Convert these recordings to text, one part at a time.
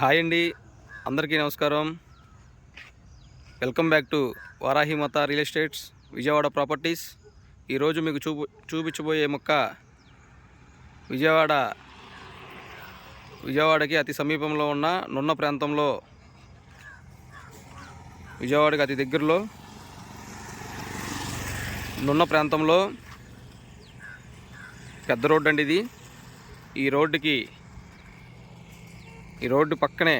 Hi అండి, అందరికీ నమస్కారం. Welcome back to Varahi Mata real estates Vijayawada properties. ఈరోజు మీకు చూపించబోయే మొక్క విజయవాడకి అతి సమీపంలో ఉన్న నున్న ప్రాంతంలో, విజయవాడకి అతి దగ్గరలో నున్న ప్రాంతంలో పెద్ద రోడ్డు అండి ఇది. ఈ రోడ్డు పక్కనే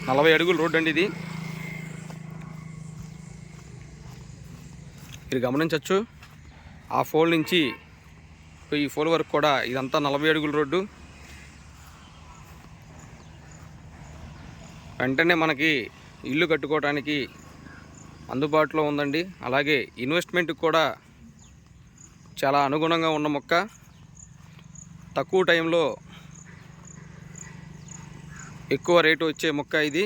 40 అడుగుల రోడ్డు అండి ఇది. మీరు గమనించవచ్చు, ఆ ఫోల్ నుంచి ఈ ఫోల్ వరకు కూడా ఇదంతా 40 అడుగుల రోడ్డు. వెంటనే మనకి ఇల్లు కట్టుకోవడానికి అందుబాటులో ఉందండి. అలాగే ఇన్వెస్ట్మెంట్కి కూడా చాలా అనుగుణంగా ఉన్న మొక్క. తక్కువ టైంలో ఎక్కువ రేటు వచ్చే మొక్క ఇది.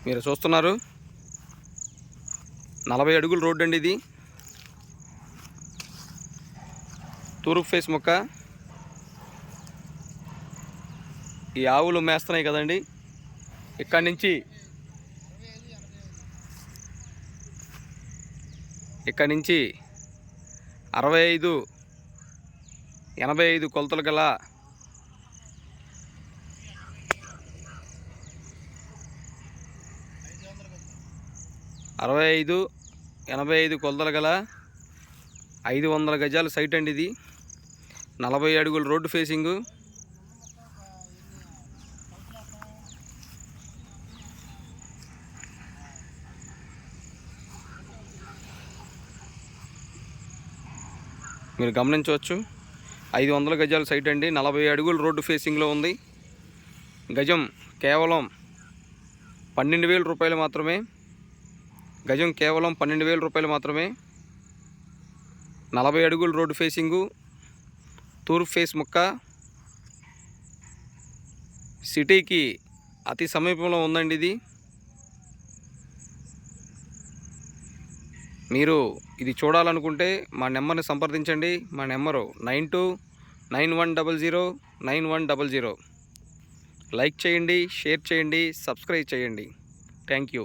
మీరు చూస్తున్నారు, 40 అడుగుల రోడ్డు అండి ఇది. తూర్పు ఫేస్ మొక్క. ఈ ఆవులు మేస్తున్నాయి కదండి, ఇక్కడి నుంచి 65-85 కొలతలు గల 65-85 కొలతలు గల 500 గజాల సైట్ అండి ఇది. 40 అడుగుల రోడ్డు ఫేసింగు. మీరు గమనించవచ్చు, 500 గజాల సైట్ అండి. 40 అడుగుల రోడ్డు ఫేసింగ్లో ఉంది. గజం కేవలం 12,000 రూపాయలు మాత్రమే. గజం కేవలం 12,000 రూపాయలు మాత్రమే. 40 అడుగుల రోడ్డు ఫేసింగు, తూర్పు ఫేస్ మొక్క. సిటీకి అతి సమీపంలో ఉందండి ఇది. మీరు ఇది చూడాలనుకుంటే మా నెంబర్ని సంప్రదించండి. మా నెంబరు 9291009100. లైక్ చేయండి, షేర్ చేయండి, సబ్స్క్రైబ్ చేయండి. Thank you.